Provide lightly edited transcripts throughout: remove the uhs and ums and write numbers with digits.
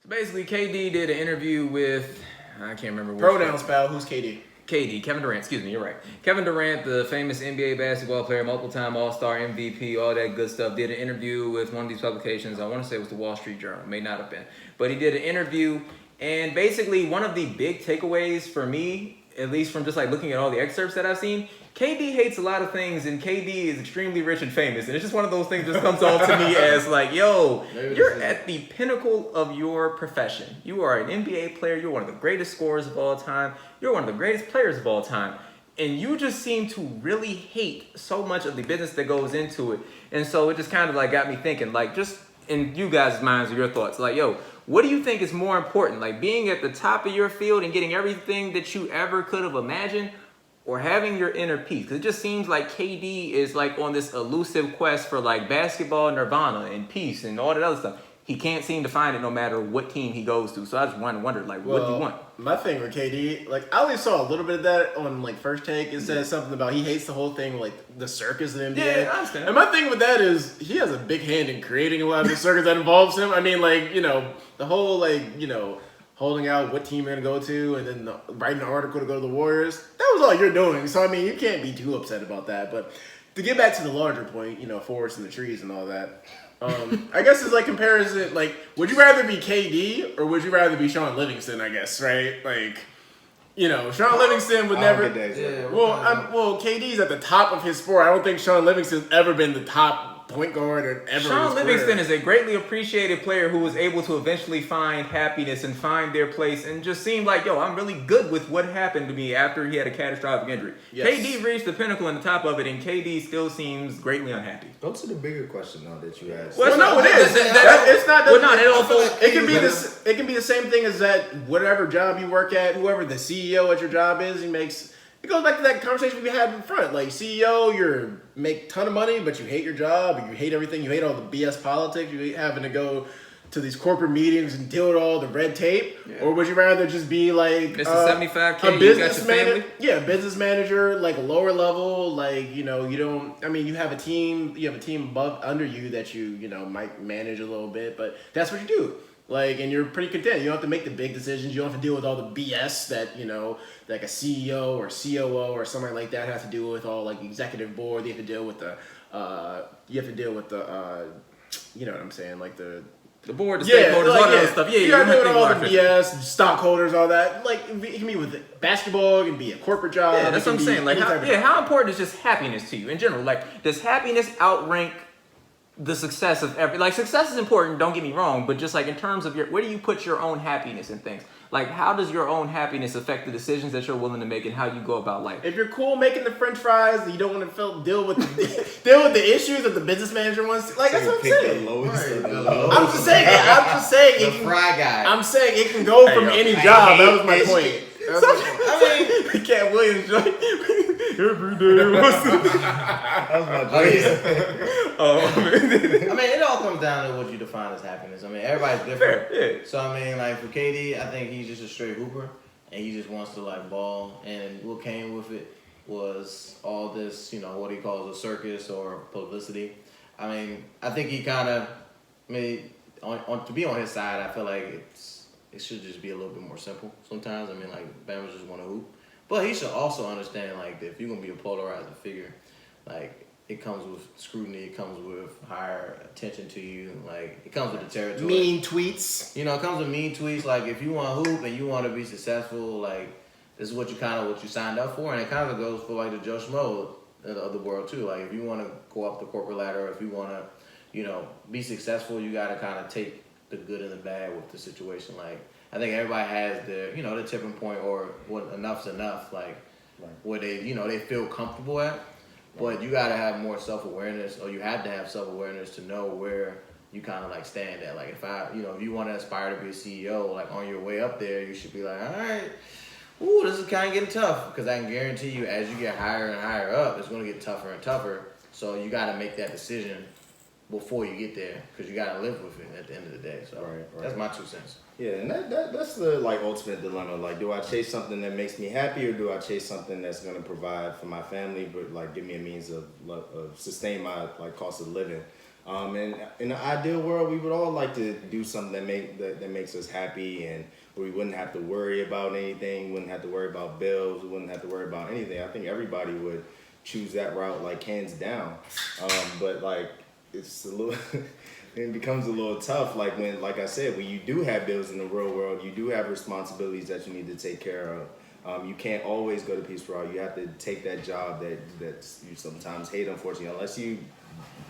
Basically, KD did an interview with, I can't remember which Pronouns, pal. Who's KD? Kevin Durant, excuse me, you're right. Kevin Durant, the famous NBA basketball player, multiple-time All-Star, MVP, all that good stuff, did an interview with one of these publications. I want to say it was the Wall Street Journal. May not have been. But he did an interview, and basically one of the big takeaways for me, at least from just like looking at all the excerpts that I've seen, KD hates a lot of things, and KD is extremely rich and famous. And it's just one of those things that just comes off to me as like, yo, you're at the pinnacle of your profession. You are an NBA player. You're one of the greatest scorers of all time. You're one of the greatest players of all time. And you just seem to really hate so much of the business that goes into it. And so it just kind of like got me thinking, like just in you guys' minds or your thoughts, like, yo, what do you think is more important? Like being at the top of your field and getting everything that you ever could have imagined, or having your inner peace? Because it just seems like KD is like on this elusive quest for like basketball nirvana and peace and all that other stuff. He can't seem to find it no matter what team he goes to. So I just wondered, like, what do you want? My thing with KD, like, I only saw a little bit of that on, like, First Take. It says something about he hates the whole thing, like, the circus of the NBA. Yeah, I understand. And my thing with that is he has a big hand in creating a lot of the circus that involves him. I mean, like, you know, the whole, like, you know, holding out what team you're going to go to and then writing an article to go to the Warriors. That was all you're doing. So, I mean, you can't be too upset about that. But to get back to the larger point, you know, forests and the trees and all that, I guess it's like comparison, like, would you rather be KD or would you rather be Sean Livingston, I guess, right? Like, you know, Sean Livingston would never... Well, KD's at the top of his sport. I don't think Sean Livingston's ever been the top point guard or ever. Sean Livingston is a greatly appreciated player who was able to eventually find happiness and find their place and just seemed like, yo, I'm really good with what happened to me after he had a catastrophic injury. Yes. KD reached the pinnacle and the top of it, and KD still seems greatly unhappy. Go to the bigger question though that you asked. Well, no, it is. It's not. Well, no, it also it can be this. It can be the same thing as that. Whatever job you work at, whoever the CEO at your job is, he makes. It goes back to that conversation we had in front. Like CEO, you make a ton of money, but you hate your job, you hate everything, you hate all the BS politics, you hate having to go to these corporate meetings and deal with all the red tape, or would you rather just be like Mr. 75K, a business manager? Yeah, business manager, like a lower level, like you know, you don't. I mean, you have a team above under you that you know might manage a little bit, but that's what you do. Like, and you're pretty content. You don't have to make the big decisions. You don't have to deal with all the BS that, you know, like a CEO or COO or something like that has to deal with, all like executive board. You have to deal with the, you know what I'm saying, like the board, the stakeholders, all that other stuff. Yeah, you gotta deal with all the BS, stockholders, all that. Like, it can be with basketball, it can be a corporate job. Yeah, that's what I'm saying. Like, how important is just happiness to you in general? Like, does happiness outrank the success of success is important, don't get me wrong, but just like in terms of where do you put your own happiness in things? Like, how does your own happiness affect the decisions that you're willing to make and how you go about life? If you're cool making the French fries, and you don't want to deal with the issues that the business manager wants. Like, that's what I'm saying. I'm just saying. The fry guy. I'm saying it can go from any job. That was my point. I mean, Cat Williams joint. Every day was That was my I mean, it all comes down to what you define as happiness. I mean, everybody's different. Fair, yeah. So, I mean, like, for KD, I think he's just a straight hooper, and he just wants to, like, ball. And what came with it was all this, you know, what he calls a circus or publicity. I mean, I think he kind of, to be on his side, I feel like it should just be a little bit more simple sometimes. I mean, like, Bama just want to hoop. But he should also understand, like, that if you're going to be a polarizing figure, like, it comes with scrutiny, it comes with higher attention to you, like, it comes with the territory. Mean tweets. You know, it comes with mean tweets. Like, if you want to hoop and you want to be successful, like, this is what you signed up for. And it kind of goes for, like, the Joe Schmo of the world, too. Like, if you want to go up the corporate ladder, if you want to, you know, be successful, you got to kind of take the good and the bad with the situation. Like, I think everybody has their, you know, the tipping point or what enough's enough, like, where they, you know, they feel comfortable at. But you got to have more self-awareness, or you have to have self-awareness to know where you kind of, like, stand at. Like, if you want to aspire to be a CEO, like, on your way up there, you should be like, all right, this is kind of getting tough. Because I can guarantee you, as you get higher and higher up, it's going to get tougher and tougher. So you got to make that decision before you get there, because you got to live with it at the end of the day. So that's my 2 cents. Yeah, and that's the, like, ultimate dilemma. Like, do I chase something that makes me happy, or do I chase something that's going to provide for my family, but, like, give me a means of sustain my, like, cost of living? And in an ideal world, we would all like to do something that makes us happy, and where we wouldn't have to worry about anything, wouldn't have to worry about bills, wouldn't have to worry about anything. I think everybody would choose that route, like hands down. But like it's a little, it becomes a little tough. Like I said, when you do have bills in the real world, you do have responsibilities that you need to take care of. You can't always go the peaceful route. You have to take that job that you sometimes hate, unfortunately, unless you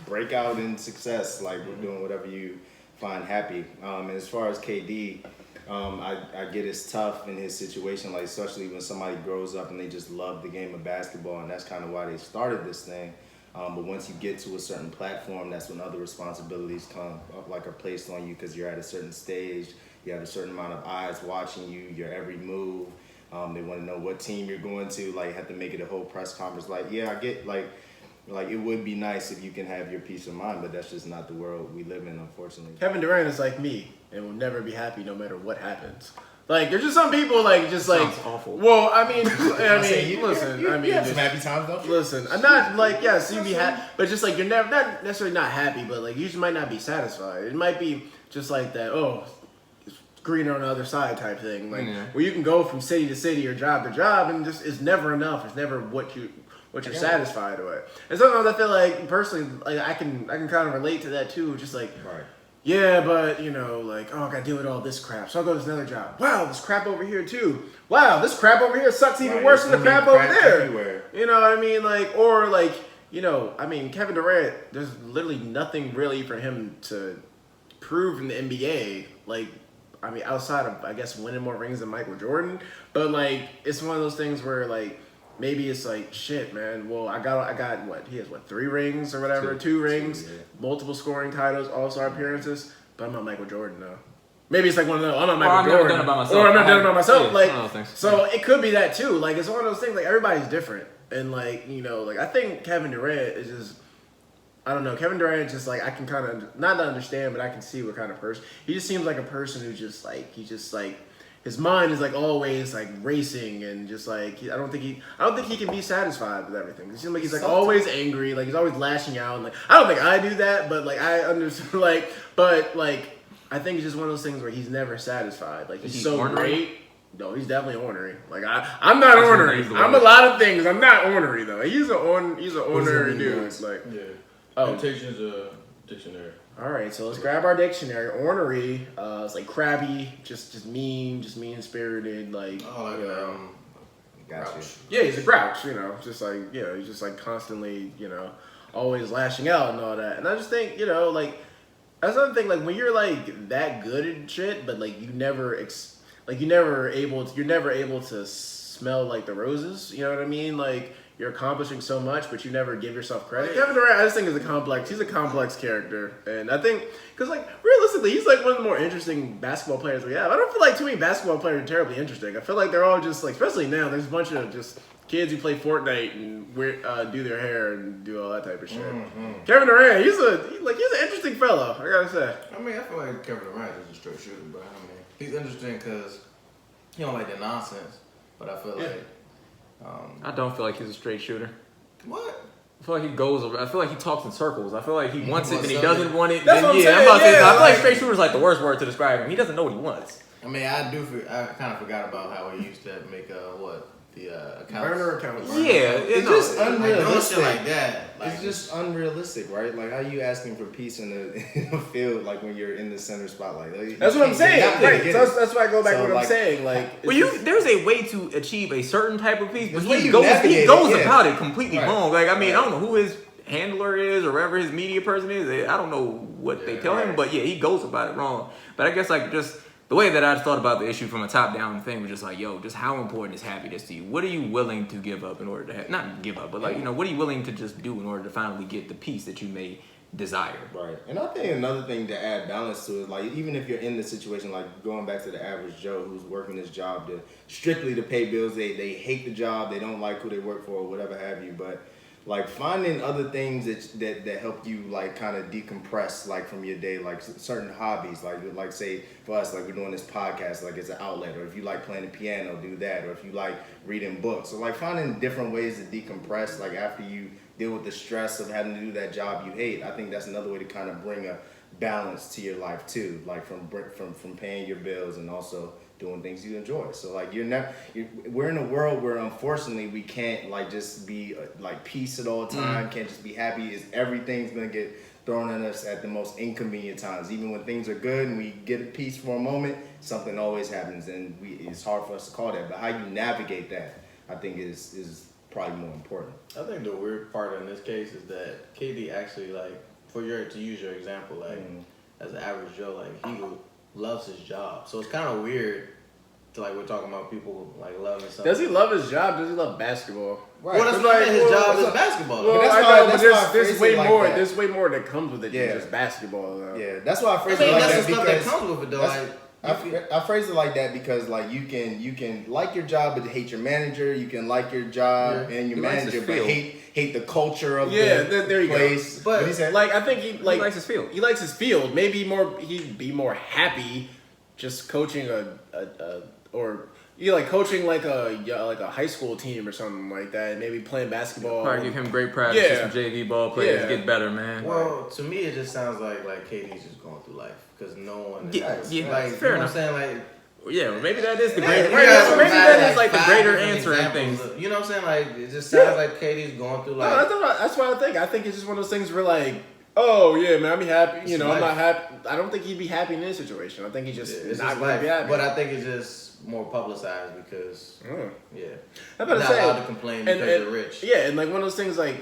break out in success, like we're doing whatever you find happy. And as far as KD, I get it's tough in his situation, like especially when somebody grows up and they just love the game of basketball, and that's kind of why they started this thing. But once you get to a certain platform, that's when other responsibilities come up, like are placed on you, because you're at a certain stage, you have a certain amount of eyes watching you, your every move. They want to know what team you're going to, like have to make it a whole press conference. Like, yeah, I get like it would be nice if you can have your peace of mind, but that's just not the world we live in, unfortunately. Kevin Durant is like me and will never be happy no matter what happens. Like, there's just some people like just like sounds awful. Well, I mean, You have some happy times, don't you? Listen, I'm not like yes, you be happy, but just like you're never not necessarily not happy, but like you just might not be satisfied. It might be just like that. Oh, it's greener on the other side type thing, like where you can go from city to city or job to job, and just it's never enough. It's never what you're satisfied with. And sometimes I feel like personally, like I can kind of relate to that too. Just like, yeah, but you know, like, oh, I gotta deal with all this crap, so I'll go to this another job. Wow, this crap over here too. Wow, this crap over here sucks even worse than the crap over there. Everywhere. You know what I mean? Like, or like, you know, I mean, Kevin Durant, there's literally nothing really for him to prove in the NBA. Like, I mean, outside of I guess winning more rings than Michael Jordan, but like, it's one of those things where like. Maybe it's like, shit, man. Well, I got what? He has 3 rings or whatever, 2 rings, multiple scoring titles, all-star appearances. But I'm not Michael Jordan, though. Maybe it's like one of those. I'm not Michael Jordan. Never done it by myself. Or I'm not done it by myself. Yeah, like, so it could be that too. Like, it's one of those things. Like, everybody's different, and like, you know, like I think Kevin Durant is just. I don't know. Kevin Durant just like I can kind of not understand, but I can see what kind of person he just seems like a person who just like his mind is like always like racing and just like I don't think he can be satisfied with everything. It seems like he's like always angry, like he's always lashing out. And like I don't think I do that, but like I understand. But I think it's just one of those things where he's never satisfied. Like he's so ornery? great. No, he's definitely ornery. Like I'm not ornery. I'm a lot of things. I'm not ornery though. He's an ornery dude. It's like Temptation is a dictionary. All right, so let's grab our dictionary. Ornery, it's like crabby, just mean spirited, like. Oh, like Gotcha. Yeah, he's a grouch, you know, just like he's just like constantly, you know, always lashing out and all that. And I just think, you know, like that's another thing. Like when you're like that good at shit, but like you're never able to smell like the roses. You know what I mean? Like. You're accomplishing so much, but you never give yourself credit. Kevin Durant, I just think he's a complex character. And I think, because like, realistically, he's like one of the more interesting basketball players we have. I don't feel like too many basketball players are terribly interesting. I feel like they're all just like, especially now, there's a bunch of just kids who play Fortnite and do their hair and do all that type of shit. Mm-hmm. Kevin Durant, he's an interesting fellow, I gotta say. I mean, I feel like Kevin Durant is a straight shooter, but I mean, he's interesting because he don't like the nonsense, but I feel like... I don't feel like he's a straight shooter. What? I feel like he goes over. I feel like he talks in circles. I feel like he wants it and he something. doesn't want it. That's Then, what I'm yeah, saying, I'm about to say, yeah, I feel like like- straight shooter is like the worst word to describe him. He doesn't know what he wants. I mean, I kind of forgot about how he used to make the accounts. Burner accounts. Yeah, It's just Like, doing unrealistic. shit like that. Like, It's just unrealistic, right? Like, how you asking for peace in the field, like when you're in the center spotlight? Like, That's what I'm saying. you're not gonna Right. get So it. that's why I go back to So, what I'm like, saying. Like, Well, there's a way to achieve a certain type of peace, but There's a way he you goes navigate it, yeah. about it completely Right. wrong. Like, I mean, Right. I don't know who his handler is or whoever his media person is. I don't know what they tell him, right. but yeah, he goes about it wrong. But I guess like just the way that I thought about the issue from a top-down thing was just like, yo, just how important is happiness to you? What are you willing to give up in order to have, not give up, but like, you know, what are you willing to just do in order to finally get the peace that you may desire? Right. And I think another thing to add balance to it, like even if you're in the situation, like going back to the average Joe who's working this job strictly to pay bills, they hate the job, they don't like who they work for or whatever have you, but like finding other things that help you like kind of decompress like from your day, like certain hobbies, like say for us, like we're doing this podcast, like it's an outlet, or if you like playing the piano, do that, or if you like reading books, so like finding different ways to decompress, like after you deal with the stress of having to do that job you hate. I think that's another way to kind of bring a balance to your life too, like from paying your bills and also doing things you enjoy. So like we're in a world where unfortunately we can't like just be like peace at all time, can't just be happy. Everything's gonna get thrown at us at the most inconvenient times. Even when things are good and we get a peace for a moment, something always happens, and it's hard for us to call that. But how you navigate that, I think is probably more important. I think the weird part in this case is that KD actually, like, to use your example, like, as an average Joe, like, he loves his job. So it's kind of weird to, like, we're talking about people, like, loving something. Does he love his job? Does he love basketball? Right. Well, that's what I mean. His job is basketball. Well, that's I why- know, that's but why I there's phrase way it like more. that. There's way more that comes with it Yeah. than just basketball, though. Yeah, that's why I I phrase mean, it like that's that the stuff that because comes with it, though. Like, I phrase it like that because like you can like your job but hate your manager. You can like your job and your He likes manager his but field. hate the culture of Yeah, the there you go. place. But What he said? like I think he likes his field. He likes his field. Maybe he'd be more happy just coaching or like coaching like a high school team or something like that. Maybe playing basketball. Probably give him great practice. Yeah. Some JV ball players Yeah. get better, man. well, to me, it just sounds like KD's just going through life because no one. Yeah, yeah, like, fair you know enough. what I'm saying? Like, Yeah, well, maybe that is the you greater. guys Maybe provided, that is like the 5 greater different answer in examples things. of- you know what I'm saying? Like, it just sounds like KD's going through No, like. that's what I think. I think it's just one of those things where like, oh yeah, man, I'll be happy. You know, I'm life. not happy. I don't think he'd be happy in this situation. I think he just It's not just going to life, be happy. but I think it's just more publicized because yeah, I'm about not to say, allowed to complain because they're rich. Yeah, and like one of those things like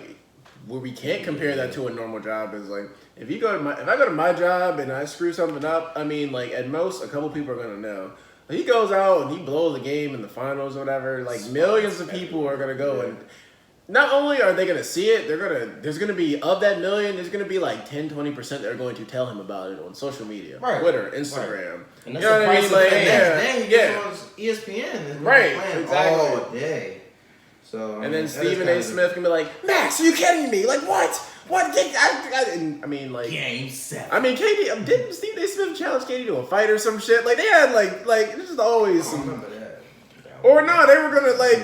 where we can't compare that to a normal job is like if I go to my job and I screw something up, I mean like at most a couple people are gonna know. He goes out and he blows the game in the finals or whatever. Like millions of people are gonna go and not only are they gonna see it, there's gonna be of that million, there's gonna be like 10-20% that are going to tell him about it on social media, Right. Twitter, Instagram. And You that's know the what I price mean? of Like, fame. Then he yeah. gets on ESPN and Right, playing exactly. all day. So And then Stephen A. Smith can be like, Max, are you kidding me? Like, what? What? I mean, like, Game 7. I mean, KD, didn't Stephen A. Smith challenge KD to a fight or some shit? Like, they had, like, this is always I some. remember that. Or no, they were gonna, like,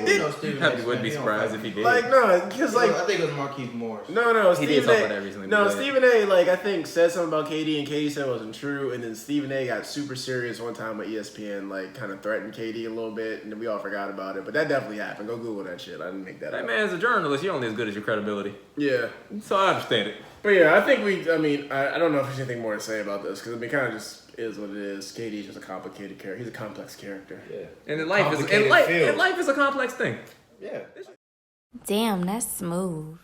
I wouldn't be surprised if he did. like, no, because, like, I think it was Marquise Morris. no, He did Stephen talk A. about that recently, No, but- Stephen A. like I think said something about KD, and KD said it wasn't true, and then Stephen A. got super serious one time with ESPN, like kind of threatened KD a little bit, and then we all forgot about it. But that definitely happened. Go Google that shit. I didn't make that That up. man's a journalist. You're only as good as your credibility. Yeah, So I understand it. but yeah, I think I don't know if there's anything more to say about this because kind of just is what it is. KD's just a complicated character. He's a complex character. Yeah. And life is Complicated field. a complex thing. Yeah. Damn, that's smooth.